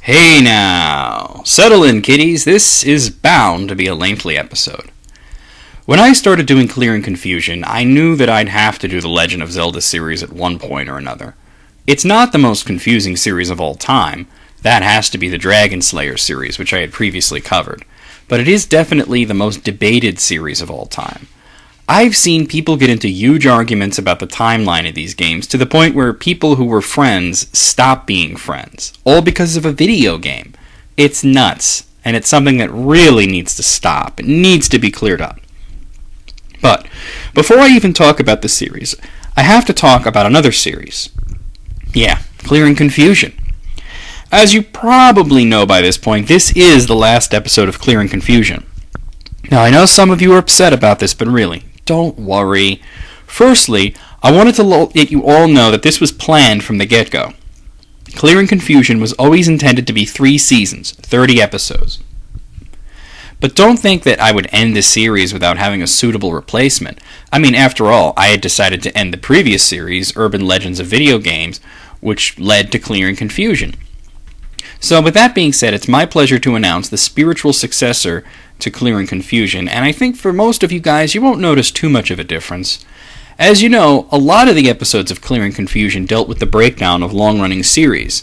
Hey now! Settle in, kiddies. This is bound to be a lengthy episode. When I started doing Clearing Confusion, I knew that I'd have to do the Legend of Zelda series at one point or another. It's not the most confusing series of all time. That has to be the Dragon Slayer series, which I had previously covered. But it is definitely the most debated series of all time. I've seen people get into huge arguments about the timeline of these games to the point where people who were friends stop being friends, all because of a video game. It's nuts, and it's something that really needs to stop. It needs to be cleared up. But before I even talk about the series, I have to talk about another series. Yeah, Clearing Confusion. As you probably know by this point, this is the last episode of Clearing Confusion. Now, I know some of you are upset about this, but really, don't worry. Firstly, I wanted to let you all know that this was planned from the get-go. Clearing Confusion was always intended to be 3 seasons, 30 episodes. But don't think that I would end the series without having a suitable replacement. I mean, after all, I had decided to end the previous series, Urban Legends of Video Games, which led to Clearing Confusion. So with that being said, it's my pleasure to announce the spiritual successor to Clearing Confusion, and I think for most of you guys, you won't notice too much of a difference. As you know, a lot of the episodes of Clearing Confusion dealt with the breakdown of long-running series.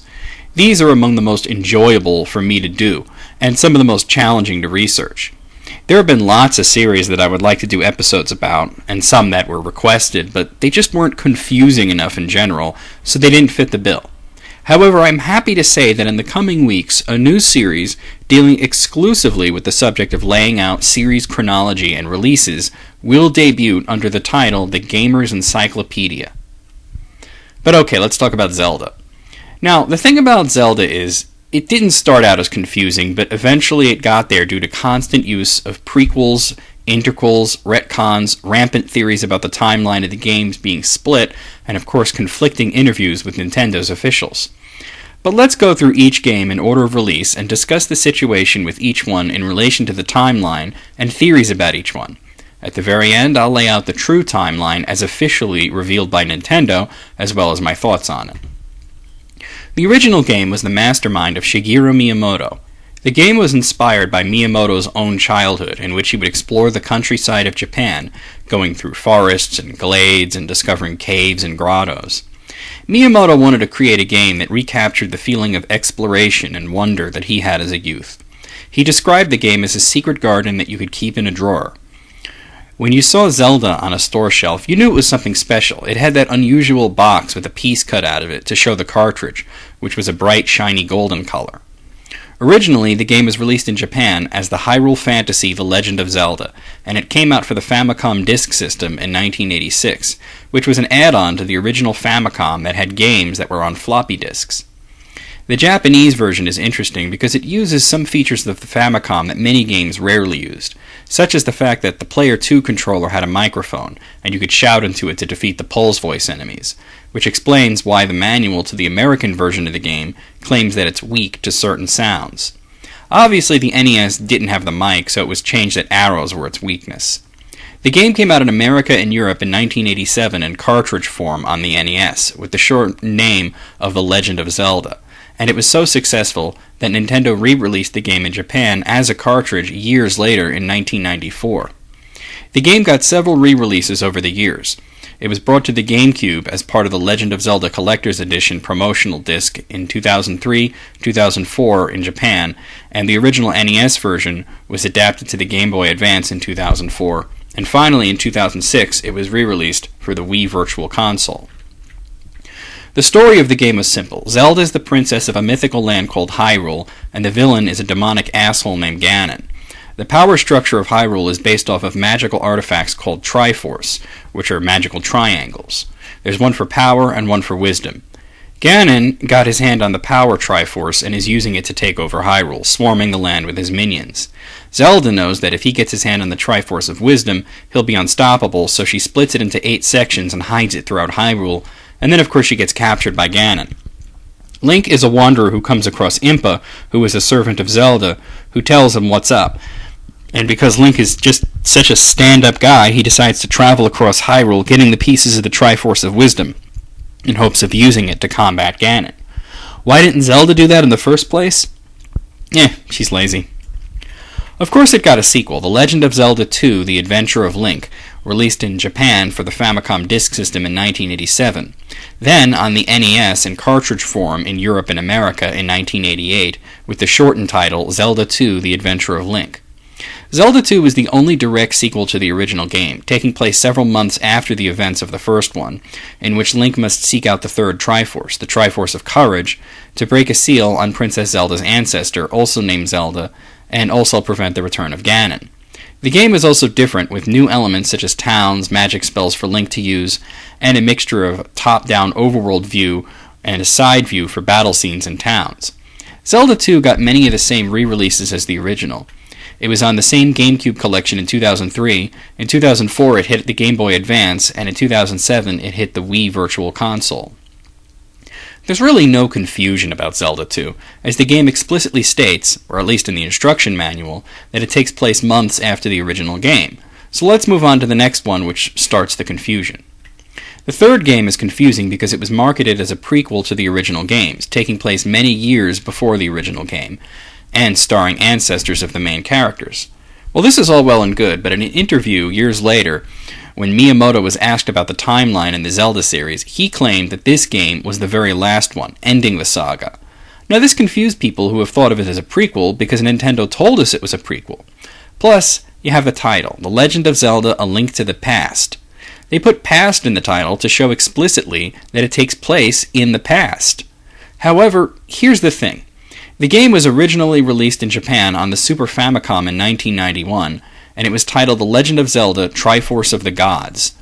These are among the most enjoyable for me to do, and some of the most challenging to research. There have been lots of series that I would like to do episodes about, and some that were requested, but they just weren't confusing enough in general, so they didn't fit the bill. However, I'm happy to say that in the coming weeks, a new series dealing exclusively with the subject of laying out series chronology and releases will debut under the title The Gamer's Encyclopedia. But okay, let's talk about Zelda. Now, the thing about Zelda is, it didn't start out as confusing, but eventually it got there due to constant use of prequels, interquels, retcons, rampant theories about the timeline of the games being split, and of course conflicting interviews with Nintendo's officials. But let's go through each game in order of release and discuss the situation with each one in relation to the timeline and theories about each one. At the very end, I'll lay out the true timeline as officially revealed by Nintendo, as well as my thoughts on it. The original game was the mastermind of Shigeru Miyamoto. The game was inspired by Miyamoto's own childhood, in which he would explore the countryside of Japan, going through forests and glades and discovering caves and grottos. Miyamoto wanted to create a game that recaptured the feeling of exploration and wonder that he had as a youth. He described the game as a secret garden that you could keep in a drawer. When you saw Zelda on a store shelf, you knew it was something special. It had that unusual box with a piece cut out of it to show the cartridge, which was a bright, shiny golden color. Originally, the game was released in Japan as the Hyrule Fantasy The Legend of Zelda, and it came out for the Famicom Disk System in 1986, which was an add-on to the original Famicom that had games that were on floppy disks. The Japanese version is interesting because it uses some features of the Famicom that many games rarely used, such as the fact that the Player 2 controller had a microphone, and you could shout into it to defeat the Pulse Voice enemies, which explains why the manual to the American version of the game claims that it's weak to certain sounds. Obviously, the NES didn't have the mic, so it was changed that arrows were its weakness. The game came out in America and Europe in 1987 in cartridge form on the NES, with the short name of The Legend of Zelda, and it was so successful that Nintendo re-released the game in Japan as a cartridge years later in 1994. The game got several re-releases over the years. It was brought to the GameCube as part of the Legend of Zelda Collector's Edition promotional disc in 2003, 2004 in Japan, and the original NES version was adapted to the Game Boy Advance in 2004, and finally in 2006 it was re-released for the Wii Virtual Console. The story of the game was simple. Zelda is the princess of a mythical land called Hyrule, and the villain is a demonic asshole named Ganon. The power structure of Hyrule is based off of magical artifacts called Triforce, which are magical triangles. There's one for power and one for wisdom. Ganon got his hand on the power Triforce and is using it to take over Hyrule, swarming the land with his minions. Zelda knows that if he gets his hand on the Triforce of Wisdom, he'll be unstoppable, so she splits it into 8 sections and hides it throughout Hyrule, and then of course she gets captured by Ganon. Link is a wanderer who comes across Impa, who is a servant of Zelda, who tells him what's up. And because Link is just such a stand-up guy, he decides to travel across Hyrule, getting the pieces of the Triforce of Wisdom, in hopes of using it to combat Ganon. Why didn't Zelda do that in the first place? She's lazy. Of course it got a sequel, The Legend of Zelda 2, The Adventure of Link, released in Japan for the Famicom Disk System in 1987. Then, on the NES in cartridge form in Europe and America in 1988, with the shortened title Zelda 2, The Adventure of Link. Zelda 2 is the only direct sequel to the original game, taking place several months after the events of the first one, in which Link must seek out the third Triforce, the Triforce of Courage, to break a seal on Princess Zelda's ancestor, also named Zelda, and also prevent the return of Ganon. The game is also different, with new elements such as towns, magic spells for Link to use, and a mixture of top-down overworld view and a side view for battle scenes and towns. Zelda 2 got many of the same re-releases as the original. It was on the same GameCube collection in 2003, in 2004 it hit the Game Boy Advance, and in 2007 it hit the Wii Virtual Console. There's really no confusion about Zelda 2, as the game explicitly states, or at least in the instruction manual, that it takes place months after the original game. So let's move on to the next one, which starts the confusion. The third game is confusing because it was marketed as a prequel to the original games, taking place many years before the original game, and starring ancestors of the main characters. Well, this is all well and good, but in an interview years later, when Miyamoto was asked about the timeline in the Zelda series, he claimed that this game was the very last one, ending the saga. Now, this confused people who have thought of it as a prequel because Nintendo told us it was a prequel. Plus, you have the title, The Legend of Zelda: A Link to the Past. They put past in the title to show explicitly that it takes place in the past. However, here's the thing. The game was originally released in Japan on the Super Famicom in 1991, and it was titled The Legend of Zelda: Triforce of the Gods.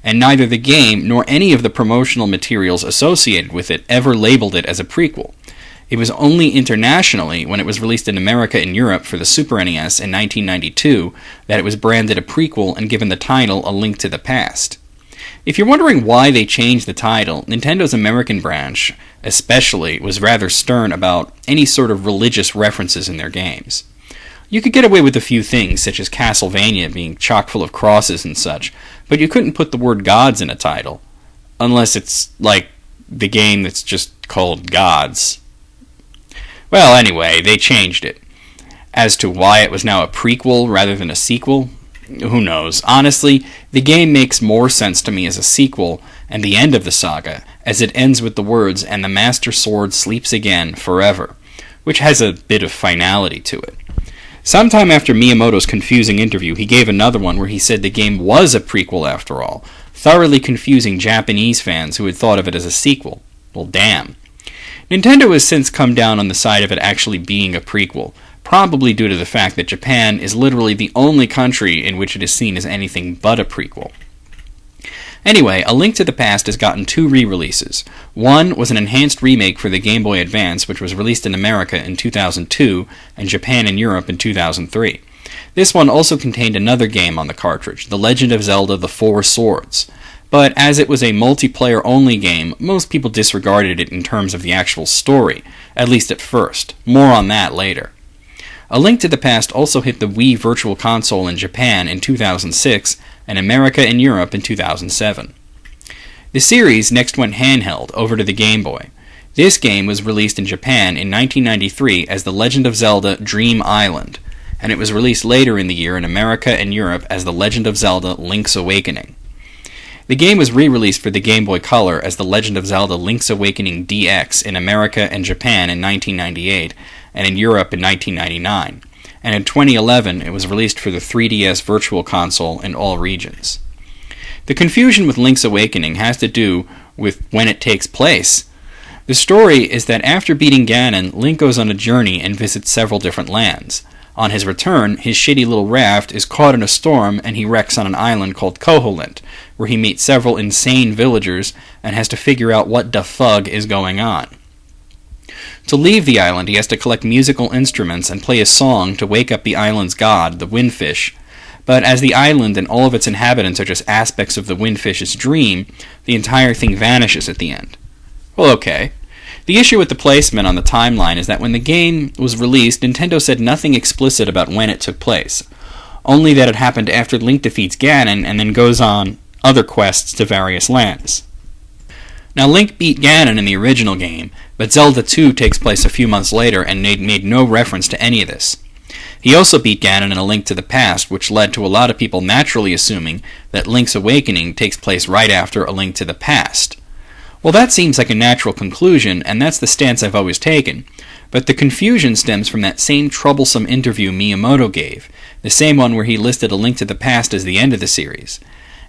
And neither the game nor any of the promotional materials associated with it ever labeled it as a prequel. It was only internationally, when it was released in America and Europe for the Super NES in 1992, that it was branded a prequel and given the title A Link to the Past. If you're wondering why they changed the title, Nintendo's American branch, especially, was rather stern about any sort of religious references in their games. You could get away with a few things, such as Castlevania being chock full of crosses and such, but you couldn't put the word gods in a title. Unless it's like the game that's just called Gods. Well, anyway, they changed it. As to why it was now a prequel rather than a sequel, who knows? Honestly, the game makes more sense to me as a sequel and the end of the saga, as it ends with the words, "And the Master Sword sleeps again, forever," which has a bit of finality to it. Sometime after Miyamoto's confusing interview, he gave another one where he said the game was a prequel after all, thoroughly confusing Japanese fans who had thought of it as a sequel. Well, damn. Nintendo has since come down on the side of it actually being a prequel, probably due to the fact that Japan is literally the only country in which it is seen as anything but a prequel. Anyway, A Link to the Past has gotten 2 re-releases. One was an enhanced remake for the Game Boy Advance, which was released in America in 2002 and Japan and Europe in 2003. This one also contained another game on the cartridge, The Legend of Zelda: The Four Swords. But as it was a multiplayer-only game, most people disregarded it in terms of the actual story, at least at first. More on that later. A Link to the Past also hit the Wii Virtual Console in Japan in 2006 and America and Europe in 2007. The series next went handheld over to the Game Boy. This game was released in Japan in 1993 as The Legend of Zelda: Dream Island, and it was released later in the year in America and Europe as The Legend of Zelda: Link's Awakening. The game was re-released for the Game Boy Color as The Legend of Zelda: Link's Awakening DX in America and Japan in 1998, and in Europe in 1999. And in 2011, it was released for the 3DS Virtual Console in all regions. The confusion with Link's Awakening has to do with when it takes place. The story is that after beating Ganon, Link goes on a journey and visits several different lands. On his return, his shitty little raft is caught in a storm and he wrecks on an island called Koholint, where he meets several insane villagers and has to figure out what the fug is going on. To leave the island, he has to collect musical instruments and play a song to wake up the island's god, the Windfish. But as the island and all of its inhabitants are just aspects of the Windfish's dream, the entire thing vanishes at the end. Well, okay. The issue with the placement on the timeline is that when the game was released, Nintendo said nothing explicit about when it took place, only that it happened after Link defeats Ganon and then goes on other quests to various lands. Now, Link beat Ganon in the original game, but Zelda 2 takes place a few months later and made no reference to any of this. He also beat Ganon in A Link to the Past, which led to a lot of people naturally assuming that Link's Awakening takes place right after A Link to the Past. Well, that seems like a natural conclusion, and that's the stance I've always taken, but the confusion stems from that same troublesome interview Miyamoto gave, the same one where he listed A Link to the Past as the end of the series.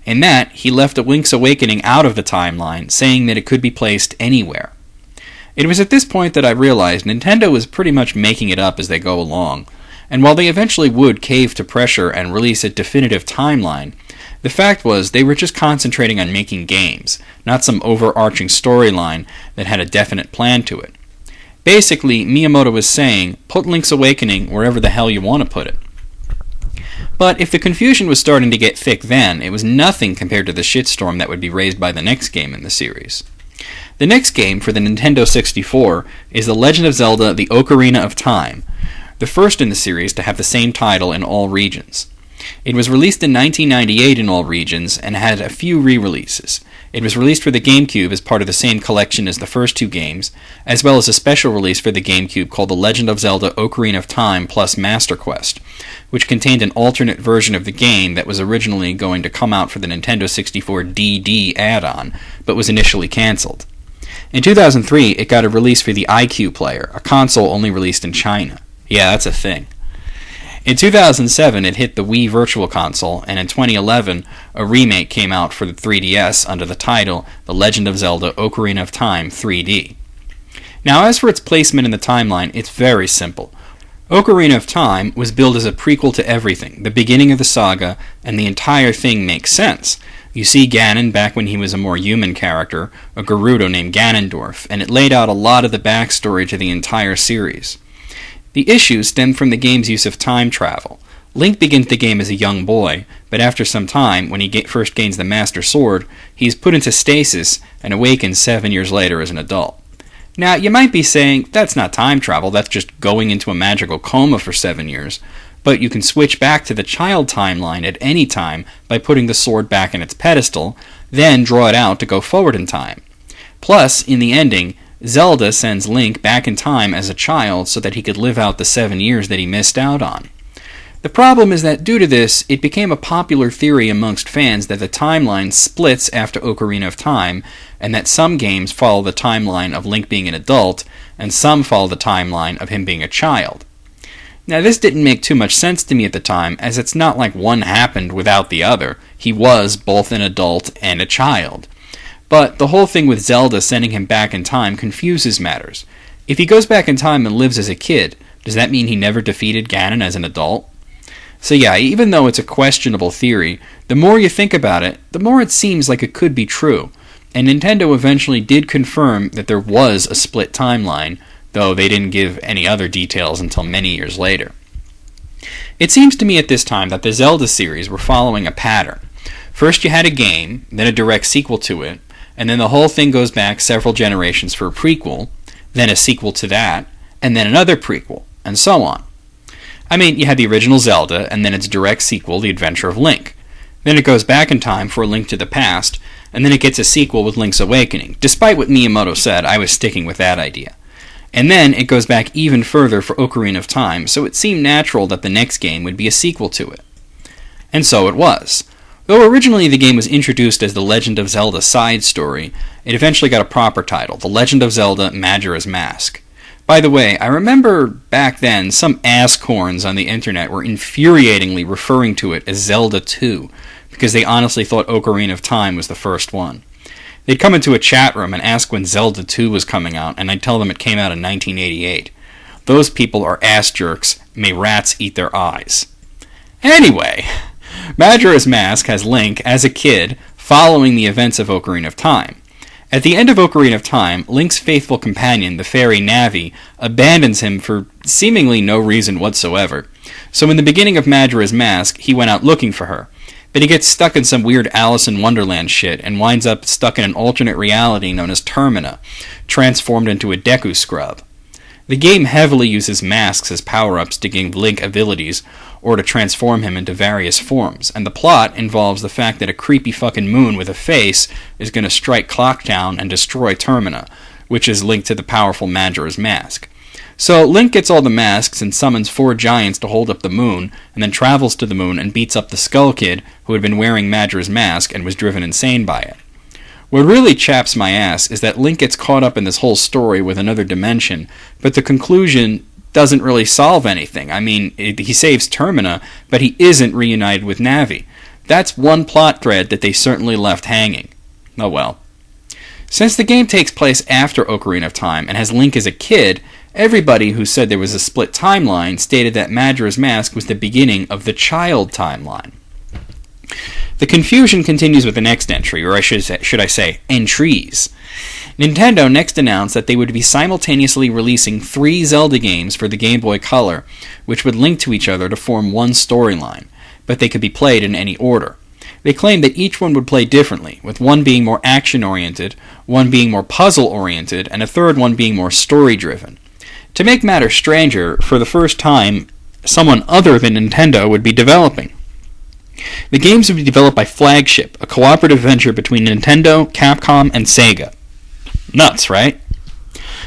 In that, he left A Link's Awakening out of the timeline, saying that it could be placed anywhere. It was at this point that I realized Nintendo was pretty much making it up as they go along, and while they eventually would cave to pressure and release a definitive timeline, the fact was they were just concentrating on making games, not some overarching storyline that had a definite plan to it. Basically, Miyamoto was saying, put Link's Awakening wherever the hell you want to put it. But if the confusion was starting to get thick then, it was nothing compared to the shitstorm that would be raised by the next game in the series. The next game for the Nintendo 64 is The Legend of Zelda: The Ocarina of Time, the first in the series to have the same title in all regions. It was released in 1998 in all regions and had a few re-releases. It was released for the GameCube as part of the same collection as the first two games, as well as a special release for the GameCube called The Legend of Zelda: Ocarina of Time plus Master Quest, which contained an alternate version of the game that was originally going to come out for the Nintendo 64 DD add-on, but was initially cancelled. In 2003, it got a release for the iQ player, a console only released in China. Yeah, that's a thing. In 2007, it hit the Wii Virtual Console, and in 2011, a remake came out for the 3DS under the title The Legend of Zelda: Ocarina of Time 3D. Now, as for its placement in the timeline, it's very simple. Ocarina of Time was billed as a prequel to everything, the beginning of the saga, and the entire thing makes sense. You see Ganon back when he was a more human character, a Gerudo named Ganondorf, and it laid out a lot of the backstory to the entire series. The issue stemmed from the game's use of time travel. Link begins the game as a young boy, but after some time, when he first gains the Master Sword, he is put into stasis and awakens 7 years later as an adult. Now, you might be saying, that's not time travel, that's just going into a magical coma for 7 years, but you can switch back to the child timeline at any time by putting the sword back in its pedestal, then draw it out to go forward in time. Plus, in the ending, Zelda sends Link back in time as a child so that he could live out the 7 years that he missed out on. The problem is that due to this, it became a popular theory amongst fans that the timeline splits after Ocarina of Time, and that some games follow the timeline of Link being an adult, and some follow the timeline of him being a child. Now, this didn't make too much sense to me at the time, as it's not like one happened without the other. He was both an adult and a child. But the whole thing with Zelda sending him back in time confuses matters. If he goes back in time and lives as a kid, does that mean he never defeated Ganon as an adult? So yeah, even though it's a questionable theory, the more you think about it, the more it seems like it could be true. And Nintendo eventually did confirm that there was a split timeline, though they didn't give any other details until many years later. It seems to me at this time that the Zelda series were following a pattern. First you had a game, then a direct sequel to it, and then the whole thing goes back several generations for a prequel, then a sequel to that, and then another prequel, and so on. I mean, you had the original Zelda, and then its direct sequel, The Adventure of Link. Then it goes back in time for A Link to the Past, and then it gets a sequel with Link's Awakening. Despite what Miyamoto said, I was sticking with that idea. And then it goes back even further for Ocarina of Time, so it seemed natural that the next game would be a sequel to it. And so it was. Though originally the game was introduced as The Legend of Zelda Side Story, it eventually got a proper title, The Legend of Zelda Majora's Mask. By the way, I remember back then some asscorns on the internet were infuriatingly referring to it as Zelda 2, because they honestly thought Ocarina of Time was the first one. They'd come into a chat room and ask when Zelda 2 was coming out, and I'd tell them it came out in 1988. Those people are ass jerks. May rats eat their eyes. Anyway, Majora's Mask has Link, as a kid, following the events of Ocarina of Time. At the end of Ocarina of Time, Link's faithful companion, the fairy Navi, abandons him for seemingly no reason whatsoever. So in the beginning of Majora's Mask, he went out looking for her. But he gets stuck in some weird Alice in Wonderland shit and winds up stuck in an alternate reality known as Termina, transformed into a Deku Scrub. The game heavily uses masks as power-ups to gain Link abilities, or to transform him into various forms, and the plot involves the fact that a creepy fucking moon with a face is going to strike Clocktown and destroy Termina, which is linked to the powerful Majora's Mask. So Link gets all the masks and summons 4 giants to hold up the moon, and then travels to the moon and beats up the Skull Kid, who had been wearing Majora's Mask and was driven insane by it. What really chaps my ass is that Link gets caught up in this whole story with another dimension, but the conclusion doesn't really solve anything. I mean, he saves Termina, but he isn't reunited with Navi. That's one plot thread that they certainly left hanging. Oh well. Since the game takes place after Ocarina of Time and has Link as a kid, everybody who said there was a split timeline stated that Majora's Mask was the beginning of the child timeline. The confusion continues with the next entry, or should I say, entries. Nintendo next announced that they would be simultaneously releasing 3 Zelda games for the Game Boy Color, which would link to each other to form one storyline, but they could be played in any order. They claimed that each one would play differently, with one being more action-oriented, one being more puzzle-oriented, and a third one being more story-driven. To make matters stranger, for the first time, someone other than Nintendo would be developing. The games would be developed by Flagship, a cooperative venture between Nintendo, Capcom, and Sega. Nuts, right?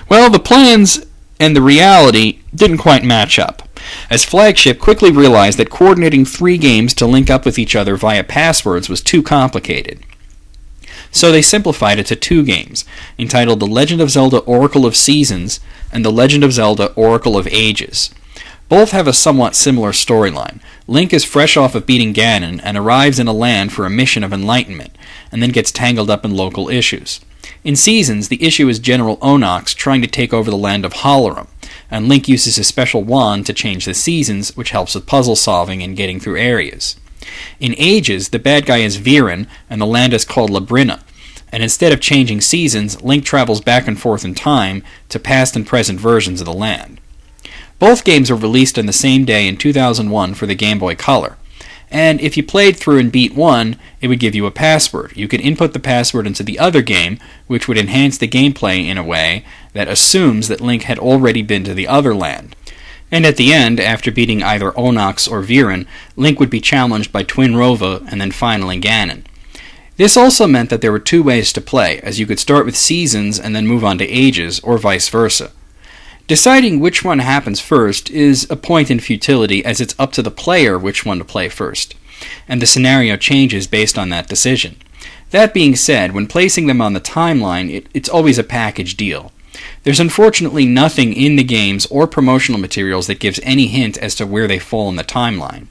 Well, the plans and the reality didn't quite match up, as Flagship quickly realized that coordinating 3 games to link up with each other via passwords was too complicated. So they simplified it to 2 games, entitled The Legend of Zelda Oracle of Seasons and The Legend of Zelda Oracle of Ages. Both have a somewhat similar storyline. Link is fresh off of beating Ganon and arrives in a land for a mission of enlightenment, and then gets tangled up in local issues. In Seasons, the issue is General Onox trying to take over the land of Holorum, and Link uses his special wand to change the seasons, which helps with puzzle solving and getting through areas. In Ages, the bad guy is Viren, and the land is called Labrina, and instead of changing seasons, Link travels back and forth in time to past and present versions of the land. Both games were released on the same day in 2001 for the Game Boy Color, and if you played through and beat one, it would give you a password. You could input the password into the other game, which would enhance the gameplay in a way that assumes that Link had already been to the other land. And at the end, after beating either Onox or Viren, Link would be challenged by Twin Rova and then finally Ganon. This also meant that there were 2 ways to play, as you could start with Seasons and then move on to Ages, or vice versa. Deciding which one happens first is a point in futility, as it's up to the player which one to play first, and the scenario changes based on that decision. That being said, when placing them on the timeline, it's always a package deal. There's unfortunately nothing in the games or promotional materials that gives any hint as to where they fall in the timeline.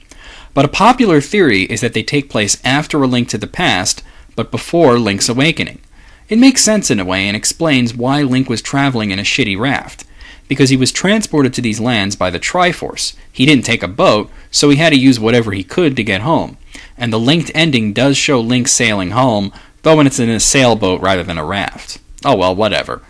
But a popular theory is that they take place after A Link to the Past, but before Link's Awakening. It makes sense in a way and explains why Link was traveling in a shitty raft, because he was transported to these lands by the Triforce. He didn't take a boat, so he had to use whatever he could to get home. And the linked ending does show Link sailing home, though when it's in a sailboat rather than a raft. Oh well, whatever.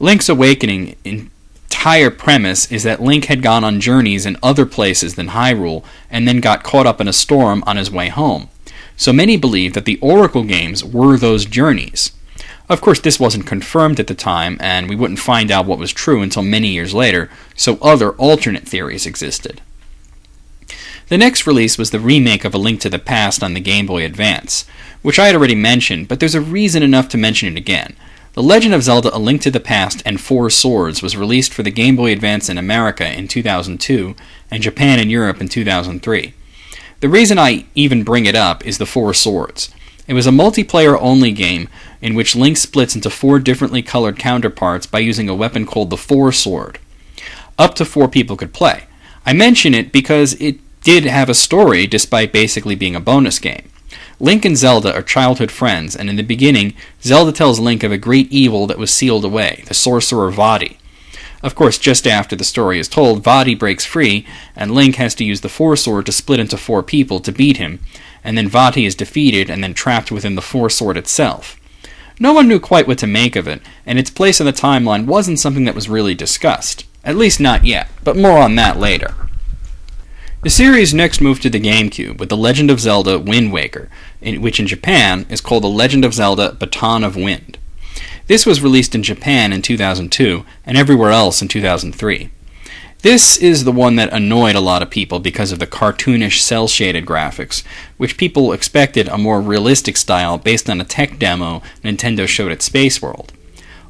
Link's Awakening entire premise is that Link had gone on journeys in other places than Hyrule, and then got caught up in a storm on his way home. So many believe that the Oracle games were those journeys. Of course, this wasn't confirmed at the time, and we wouldn't find out what was true until many years later, so other alternate theories existed. The next release was the remake of A Link to the Past on the Game Boy Advance, which I had already mentioned, but there's a reason enough to mention it again. The Legend of Zelda A Link to the Past and 4 Swords was released for the Game Boy Advance in America in 2002, and Japan and Europe in 2003. The reason I even bring it up is the 4 Swords. It was a multiplayer-only game in which Link splits into 4 differently colored counterparts by using a weapon called the 4 Sword. Up to 4 people could play. I mention it because it did have a story despite basically being a bonus game. Link and Zelda are childhood friends, and in the beginning, Zelda tells Link of a great evil that was sealed away, the sorcerer Vaati. Of course, just after the story is told, Vaati breaks free, and Link has to use the 4 Sword to split into 4 people to beat him, and then Vaati is defeated and then trapped within the 4 Sword itself. No one knew quite what to make of it, and its place in the timeline wasn't something that was really discussed. At least not yet, but more on that later. The series next moved to the GameCube with The Legend of Zelda Wind Waker, which in Japan is called The Legend of Zelda Baton of Wind. This was released in Japan in 2002, and everywhere else in 2003. This is the one that annoyed a lot of people because of the cartoonish cel-shaded graphics, which people expected a more realistic style based on a tech demo Nintendo showed at Space World.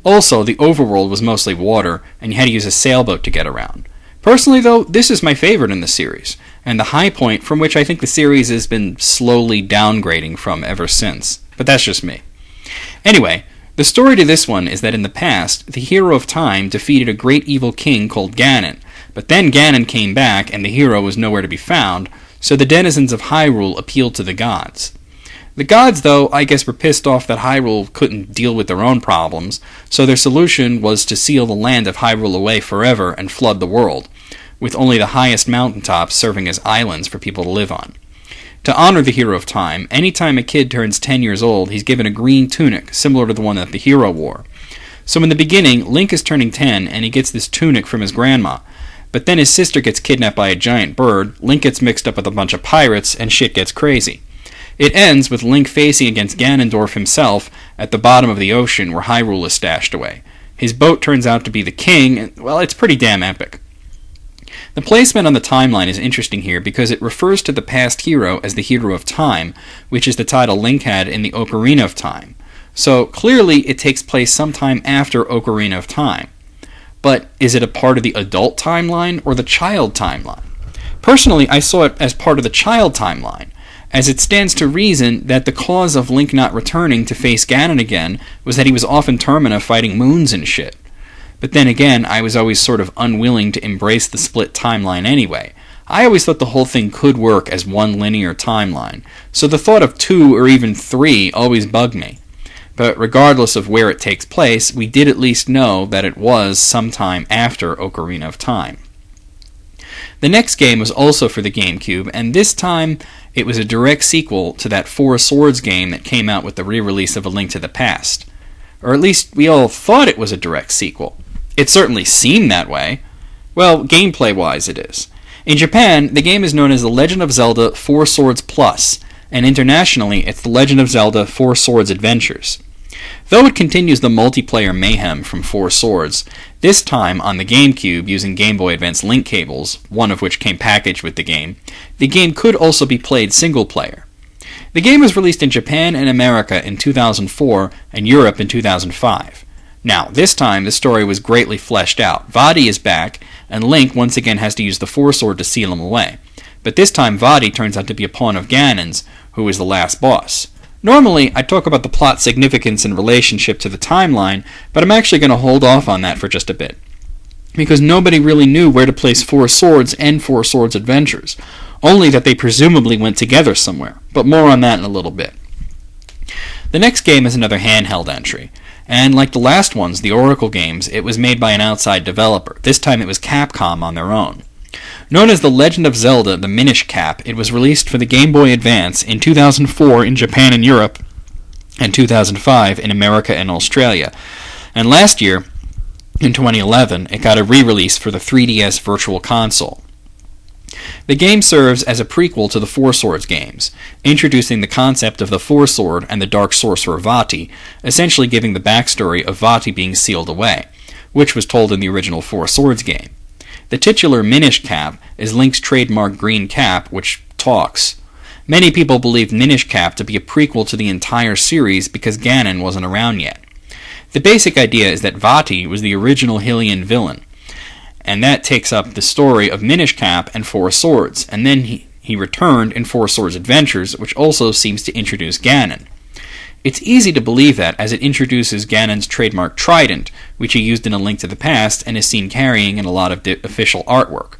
Also, the overworld was mostly water, and you had to use a sailboat to get around. Personally, though, this is my favorite in the series, and the high point from which I think the series has been slowly downgrading from ever since. But that's just me. Anyway, the story to this one is that in the past, the hero of time defeated a great evil king called Ganon, but then Ganon came back and the hero was nowhere to be found, so the denizens of Hyrule appealed to the gods. The gods, though, I guess were pissed off that Hyrule couldn't deal with their own problems, so their solution was to seal the land of Hyrule away forever and flood the world, with only the highest mountaintops serving as islands for people to live on. To honor the hero of time, anytime a kid turns 10 years old, he's given a green tunic, similar to the one that the hero wore. So in the beginning, Link is turning 10, and he gets this tunic from his grandma, but then his sister gets kidnapped by a giant bird, Link gets mixed up with a bunch of pirates, and shit gets crazy. It ends with Link facing against Ganondorf himself at the bottom of the ocean where Hyrule is stashed away. His boat turns out to be the king, and, well, it's pretty damn epic. The placement on the timeline is interesting here because it refers to the past hero as the hero of time, which is the title Link had in the Ocarina of Time. So clearly it takes place sometime after Ocarina of Time. But is it a part of the adult timeline or the child timeline? Personally, I saw it as part of the child timeline, as it stands to reason that the cause of Link not returning to face Ganon again was that he was off in Termina fighting moons and shit. But then again, I was always sort of unwilling to embrace the split timeline anyway. I always thought the whole thing could work as one linear timeline, so the thought of 2 or even 3 always bugged me. But regardless of where it takes place, we did at least know that it was sometime after Ocarina of Time. The next game was also for the GameCube, and this time it was a direct sequel to that Four Swords game that came out with the re-release of A Link to the Past. Or at least we all thought it was a direct sequel. It certainly seemed that way. Well, gameplay-wise it is. In Japan, the game is known as The Legend of Zelda Four Swords Plus, and internationally it's The Legend of Zelda Four Swords Adventures. Though it continues the multiplayer mayhem from Four Swords, this time on the GameCube using Game Boy Advance link cables, one of which came packaged with the game could also be played single-player. The game was released in Japan and America in 2004 and Europe in 2005. Now, this time the story was greatly fleshed out. Vaati is back, and Link once again has to use the Four Sword to seal him away. But this time Vaati turns out to be a pawn of Ganon's, who is the last boss. Normally, I talk about the plot significance in relationship to the timeline, but I'm actually going to hold off on that for just a bit. Because nobody really knew where to place Four Swords and Four Swords Adventures, only that they presumably went together somewhere, but more on that in a little bit. The next game is another handheld entry, and like the last ones, the Oracle games, it was made by an outside developer. This time it was Capcom on their own. Known as The Legend of Zelda, the Minish Cap, it was released for the Game Boy Advance in 2004 in Japan and Europe, and 2005 in America and Australia. And last year, in 2011, it got a re-release for the 3DS Virtual Console. The game serves as a prequel to the Four Swords games, introducing the concept of the Four Sword and the Dark Sorcerer Vaati, essentially giving the backstory of Vaati being sealed away, which was told in the original Four Swords game. The titular Minish Cap is Link's trademark green cap, which talks. Many people believe Minish Cap to be a prequel to the entire series because Ganon wasn't around yet. The basic idea is that Vaati was the original Hylian villain, and that takes up the story of Minish Cap and Four Swords, and then he returned in Four Swords Adventures, which also seems to introduce Ganon. It's easy to believe that, as it introduces Ganon's trademark trident, which he used in A Link to the Past and is seen carrying in a lot of official artwork.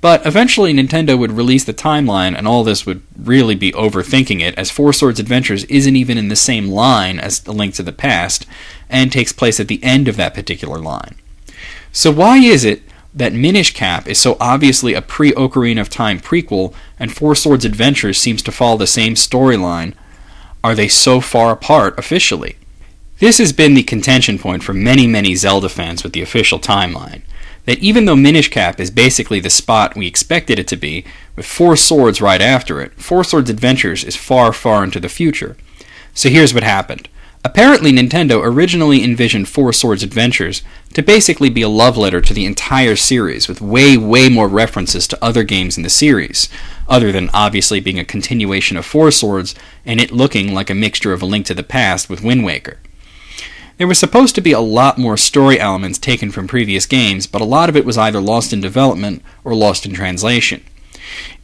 But eventually Nintendo would release the timeline, and all this would really be overthinking it, as Four Swords Adventures isn't even in the same line as A Link to the Past, and takes place at the end of that particular line. So why is it that Minish Cap is so obviously a pre-Ocarina of Time prequel, and Four Swords Adventures seems to follow the same storyline? Are they so far apart officially? This has been the contention point for many Zelda fans with the official timeline, that even though Minish Cap is basically the spot we expected it to be, with Four Swords right after it, Four Swords Adventures is far into the future. So here's what happened. Apparently Nintendo originally envisioned Four Swords Adventures to basically be a love letter to the entire series, with way more references to other games in the series, other than obviously being a continuation of Four Swords and it looking like a mixture of A Link to the Past with Wind Waker. There was supposed to be a lot more story elements taken from previous games, but a lot of it was either lost in development or lost in translation.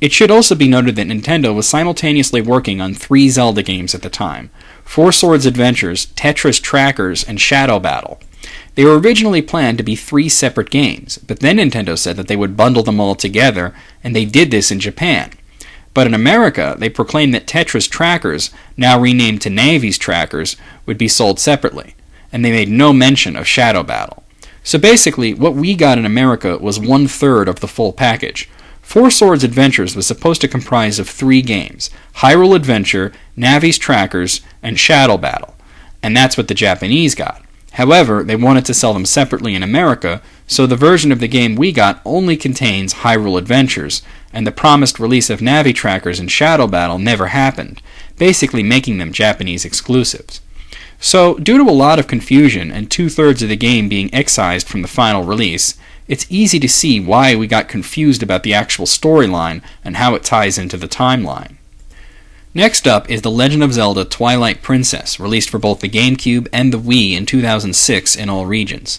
It should also be noted that Nintendo was simultaneously working on 3 Zelda games at the time: Four Swords Adventures, Tetris Trackers, and Shadow Battle. They were originally planned to be 3 separate games, but then Nintendo said that they would bundle them all together, and they did this in Japan. But in America, they proclaimed that Tetris Trackers, now renamed to Navi's Trackers, would be sold separately, and they made no mention of Shadow Battle. So basically, what we got in America was 1/3 of the full package. Four Swords Adventures was supposed to comprise of 3 games: Hyrule Adventure, Navi's Trackers, and Shadow Battle, and that's what the Japanese got. However, they wanted to sell them separately in America, so the version of the game we got only contains Hyrule Adventures, and the promised release of Navi Trackers and Shadow Battle never happened, basically making them Japanese exclusives. So, due to a lot of confusion and 2/3 of the game being excised from the final release, it's easy to see why we got confused about the actual storyline and how it ties into the timeline. Next up is The Legend of Zelda Twilight Princess, released for both the GameCube and the Wii in 2006 in all regions.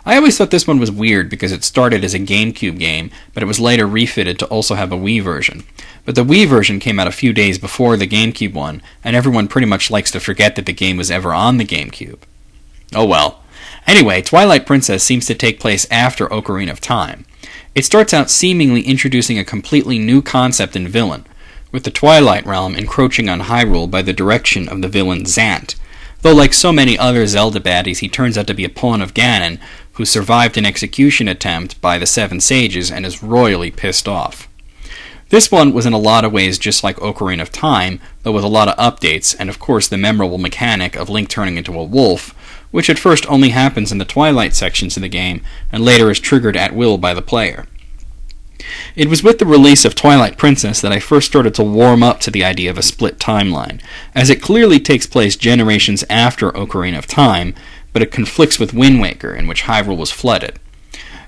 I always thought this one was weird because it started as a GameCube game, but it was later refitted to also have a Wii version. But the Wii version came out a few days before the GameCube one, and everyone pretty much likes to forget that the game was ever on the GameCube. Oh well. Anyway, Twilight Princess seems to take place after Ocarina of Time. It starts out seemingly introducing a completely new concept and villain, with the Twilight Realm encroaching on Hyrule by the direction of the villain Zant. Though like so many other Zelda baddies, he turns out to be a pawn of Ganon, who survived an execution attempt by the 7 Sages and is royally pissed off. This one was in a lot of ways just like Ocarina of Time, though with a lot of updates, and of course the memorable mechanic of Link turning into a wolf, which at first only happens in the Twilight sections of the game, and later is triggered at will by the player. It was with the release of Twilight Princess that I first started to warm up to the idea of a split timeline, as it clearly takes place generations after Ocarina of Time, but it conflicts with Wind Waker, in which Hyrule was flooded.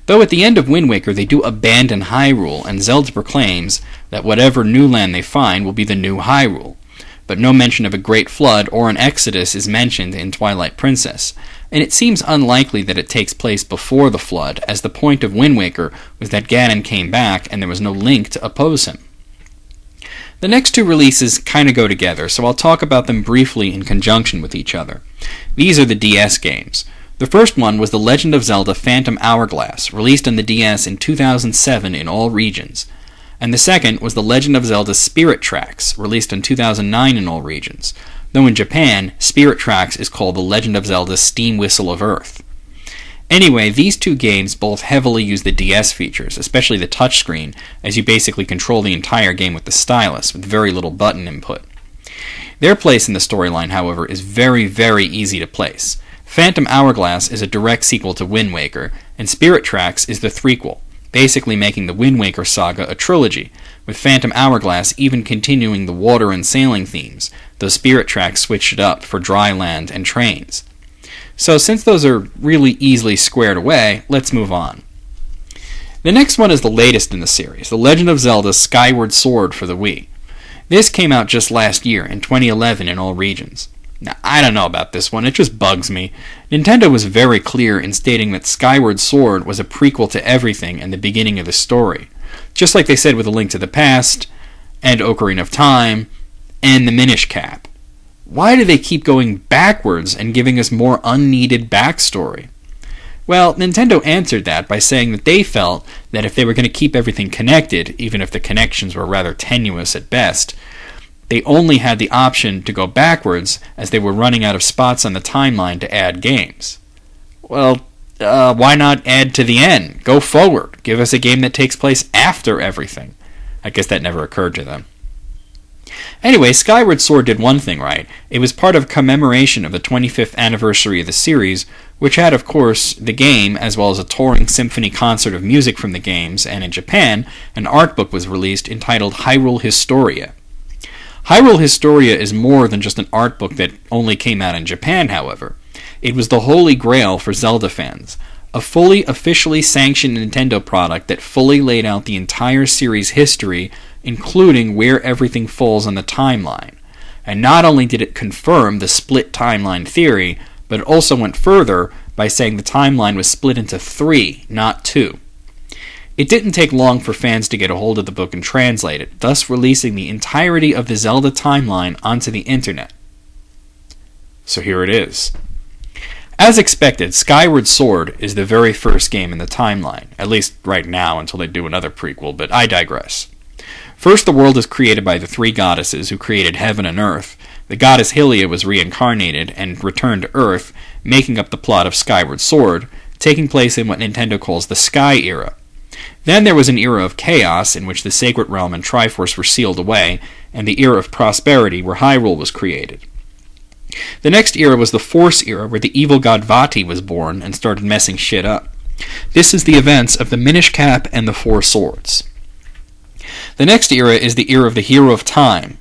Though at the end of Wind Waker they do abandon Hyrule, and Zelda proclaims that whatever new land they find will be the new Hyrule. But no mention of a great flood or an exodus is mentioned in Twilight Princess, and it seems unlikely that it takes place before the flood, as the point of Wind Waker was that Ganon came back and there was no Link to oppose him. The next 2 releases kind of go together, so I'll talk about them briefly in conjunction with each other. These are the DS games. The first one was The Legend of Zelda Phantom Hourglass, released on the DS in 2007 in all regions. And the second was The Legend of Zelda Spirit Tracks, released in 2009 in all regions, though in Japan, Spirit Tracks is called The Legend of Zelda Steam Whistle of Earth. Anyway, these 2 games both heavily use the DS features, especially the touchscreen, as you basically control the entire game with the stylus, with very little button input. Their place in the storyline, however, is very, very easy to place. Phantom Hourglass is a direct sequel to Wind Waker, and Spirit Tracks is the threequel, basically making the Wind Waker saga a trilogy, with Phantom Hourglass even continuing the water and sailing themes, though Spirit Tracks switched it up for dry land and trains. So since those are really easily squared away, let's move on. The next one is the latest in the series, The Legend of Zelda Skyward Sword for the Wii. This came out just last year, in 2011 in all regions. Now, I don't know about this one, it just bugs me. Nintendo was very clear in stating that Skyward Sword was a prequel to everything and the beginning of the story, just like they said with A Link to the Past, and Ocarina of Time, and the Minish Cap. Why do they keep going backwards and giving us more unneeded backstory? Well, Nintendo answered that by saying that they felt that if they were going to keep everything connected, even if the connections were rather tenuous at best, they only had the option to go backwards as they were running out of spots on the timeline to add games. Well, why not add to the end? Go forward. Give us a game that takes place after everything. I guess that never occurred to them. Anyway, Skyward Sword did one thing right. It was part of commemoration of the 25th anniversary of the series, which had, of course, the game, as well as a touring symphony concert of music from the games, and in Japan, an art book was released entitled Hyrule Historia. Hyrule Historia is more than just an art book that only came out in Japan, however. It was the holy grail for Zelda fans, a fully officially sanctioned Nintendo product that fully laid out the entire series' history, including where everything falls on the timeline. And not only did it confirm the split timeline theory, but it also went further by saying the timeline was split into 3, not 2. It didn't take long for fans to get a hold of the book and translate it, thus releasing the entirety of the Zelda timeline onto the internet. So here it is. As expected, Skyward Sword is the very first game in the timeline, at least right now until they do another prequel, but I digress. First, the world is created by the 3 goddesses who created heaven and earth. The goddess Hylia was reincarnated and returned to Earth, making up the plot of Skyward Sword, taking place in what Nintendo calls the Sky Era. Then there was an era of chaos in which the Sacred Realm and Triforce were sealed away, and the era of prosperity where Hyrule was created. The next era was the Force era, where the evil god Vati was born and started messing shit up. This is the events of the Minish Cap and the 4 Swords. The next era is the era of the Hero of Time,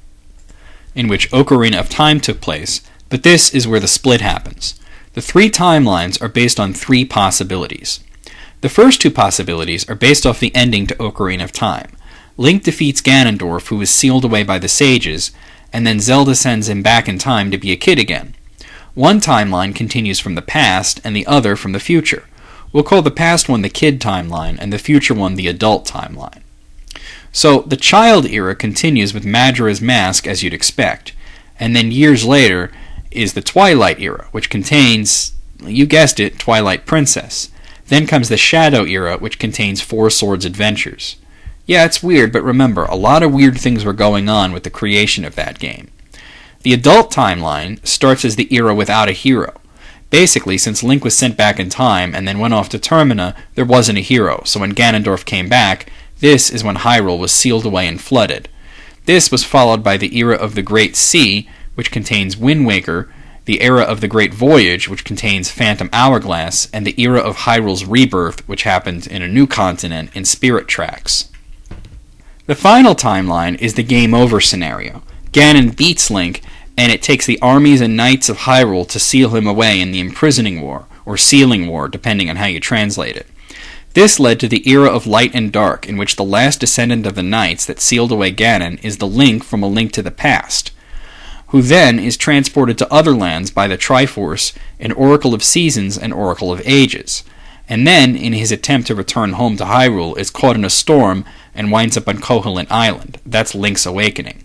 in which Ocarina of Time took place, but this is where the split happens. The 3 timelines are based on 3 possibilities. The first 2 possibilities are based off the ending to Ocarina of Time. Link defeats Ganondorf, who is sealed away by the sages, and then Zelda sends him back in time to be a kid again. One timeline continues from the past, and the other from the future. We'll call the past one the kid timeline, and the future one the adult timeline. So, the child era continues with Majora's Mask, as you'd expect, and then years later is the Twilight era, which contains, you guessed it, Twilight Princess. Then comes the Shadow era, which contains 4 Swords Adventures. Yeah, it's weird, but remember, a lot of weird things were going on with the creation of that game. The adult timeline starts as the era without a hero. Basically, since Link was sent back in time and then went off to Termina, there wasn't a hero, so when Ganondorf came back, this is when Hyrule was sealed away and flooded. This was followed by the era of the Great Sea, which contains Wind Waker, the era of the Great Voyage, which contains Phantom Hourglass, and the era of Hyrule's rebirth, which happened in a new continent in Spirit Tracks. The final timeline is the Game Over scenario. Ganon beats Link, and it takes the armies and knights of Hyrule to seal him away in the Imprisoning War, or Sealing War, depending on how you translate it. This led to the era of Light and Dark, in which the last descendant of the knights that sealed away Ganon is the Link from A Link to the Past, who then is transported to other lands by the Triforce, an Oracle of Seasons and Oracle of Ages, and then, in his attempt to return home to Hyrule, is caught in a storm and winds up on Koholint Island. That's Link's awakening.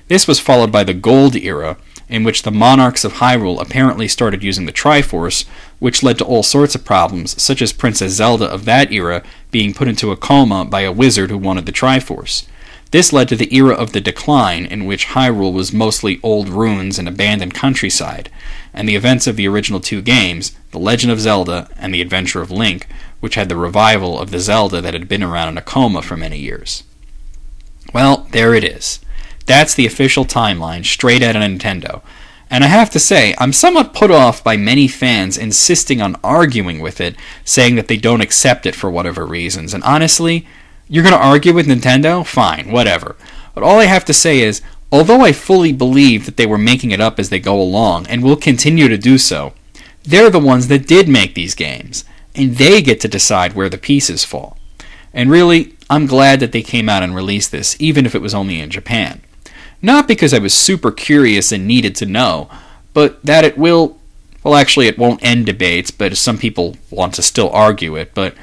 This was followed by the Gold Era, in which the monarchs of Hyrule apparently started using the Triforce, which led to all sorts of problems, such as Princess Zelda of that era being put into a coma by a wizard who wanted the Triforce. This led to the era of the Decline, in which Hyrule was mostly old ruins and abandoned countryside, and the events of the original 2 games, The Legend of Zelda and The Adventure of Link, which had the revival of the Zelda that had been around in a coma for many years. Well, there it is. That's the official timeline, straight out of Nintendo. And I have to say, I'm somewhat put off by many fans insisting on arguing with it, saying that they don't accept it for whatever reasons. And honestly, you're going to argue with Nintendo? Fine, whatever. But all I have to say is, although I fully believe that they were making it up as they go along, and will continue to do so, they're the ones that did make these games, and they get to decide where the pieces fall. And really, I'm glad that they came out and released this, even if it was only in Japan. Not because I was super curious and needed to know, but that it will, well actually it won't end debates, but some people want to still argue it, but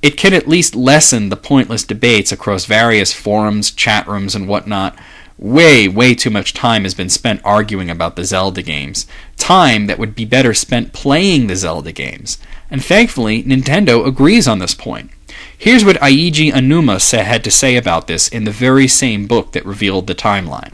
it can at least lessen the pointless debates across various forums, chat rooms, and whatnot. Way too much time has been spent arguing about the Zelda games. Time that would be better spent playing the Zelda games. And thankfully, Nintendo agrees on this point. Here's what Eiji Aonuma had to say about this in the very same book that revealed the timeline.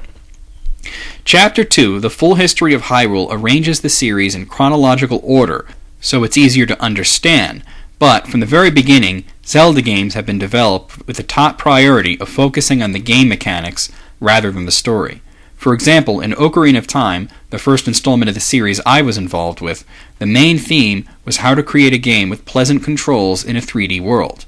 Chapter 2, The Full History of Hyrule, arranges the series in chronological order, so it's easier to understand, but from the very beginning, Zelda games have been developed with the top priority of focusing on the game mechanics rather than the story. For example, in Ocarina of Time, the first installment of the series I was involved with, the main theme was how to create a game with pleasant controls in a 3D world.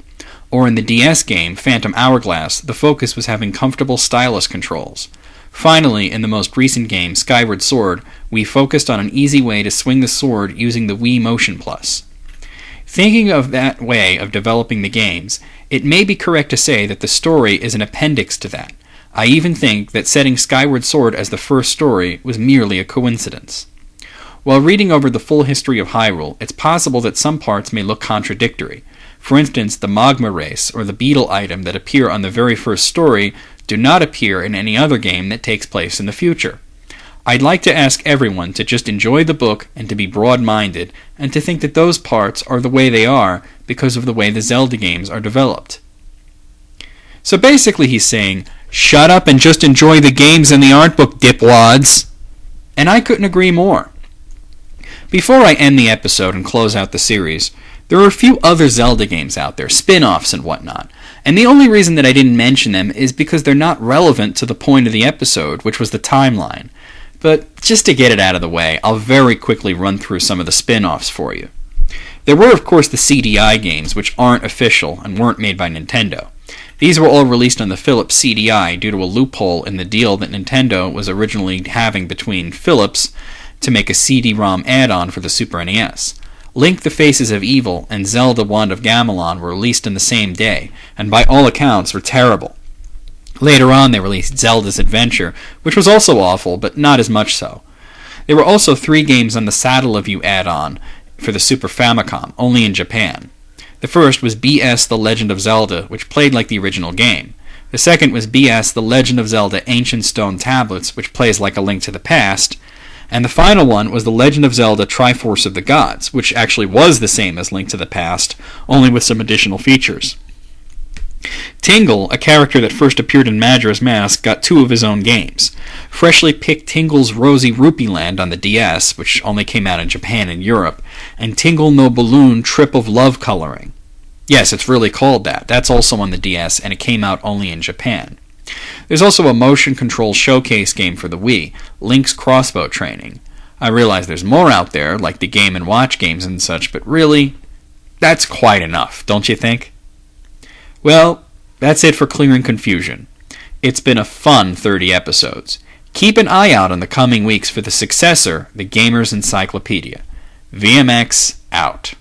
Or in the DS game, Phantom Hourglass, the focus was having comfortable stylus controls. Finally, in the most recent game, Skyward Sword, we focused on an easy way to swing the sword using the Wii Motion Plus. Thinking of that way of developing the games, it may be correct to say that the story is an appendix to that. I even think that setting Skyward Sword as the first story was merely a coincidence. While reading over the full history of Hyrule, it's possible that some parts may look contradictory. For instance, the magma race or the beetle item that appear on the very first story do not appear in any other game that takes place in the future. I'd like to ask everyone to just enjoy the book and to be broad-minded and to think that those parts are the way they are because of the way the Zelda games are developed. So basically he's saying, shut up and just enjoy the games and the art book, dipwads. And I couldn't agree more. Before I end the episode and close out the series, there are a few other Zelda games out there, spin-offs and whatnot, and the only reason that I didn't mention them is because they're not relevant to the point of the episode, which was the timeline. But just to get it out of the way, I'll very quickly run through some of the spin-offs for you. There were, of course, the CDI games, which aren't official and weren't made by Nintendo. These were all released on the Philips CDI due to a loophole in the deal that Nintendo was originally having between Philips to make a CD-ROM add-on for the Super NES. Link the Faces of Evil and Zelda Wand of Gamelon were released on the same day, and by all accounts were terrible. Later on they released Zelda's Adventure, which was also awful, but not as much so. There were also 3 games on the Saddle of You add-on for the Super Famicom, only in Japan. The first was BS The Legend of Zelda, which played like the original game. The second was BS The Legend of Zelda Ancient Stone Tablets, which plays like A Link to the Past. And the final one was The Legend of Zelda Triforce of the Gods, which actually was the same as Link to the Past, only with some additional features. Tingle, a character that first appeared in Majora's Mask, got 2 of his own games. Freshly picked Tingle's Rosy Rupee Land on the DS, which only came out in Japan and Europe, and Tingle no Balloon Trip of Love Coloring. Yes, it's really called that. That's also on the DS, and it came out only in Japan. There's also a motion control showcase game for the Wii, Link's Crossbow Training. I realize there's more out there, like the Game & Watch games and such, but really, that's quite enough, don't you think? Well, that's it for Clearing Confusion. It's been a fun 30 episodes. Keep an eye out in the coming weeks for the successor, the Gamer's Encyclopedia. VMX out.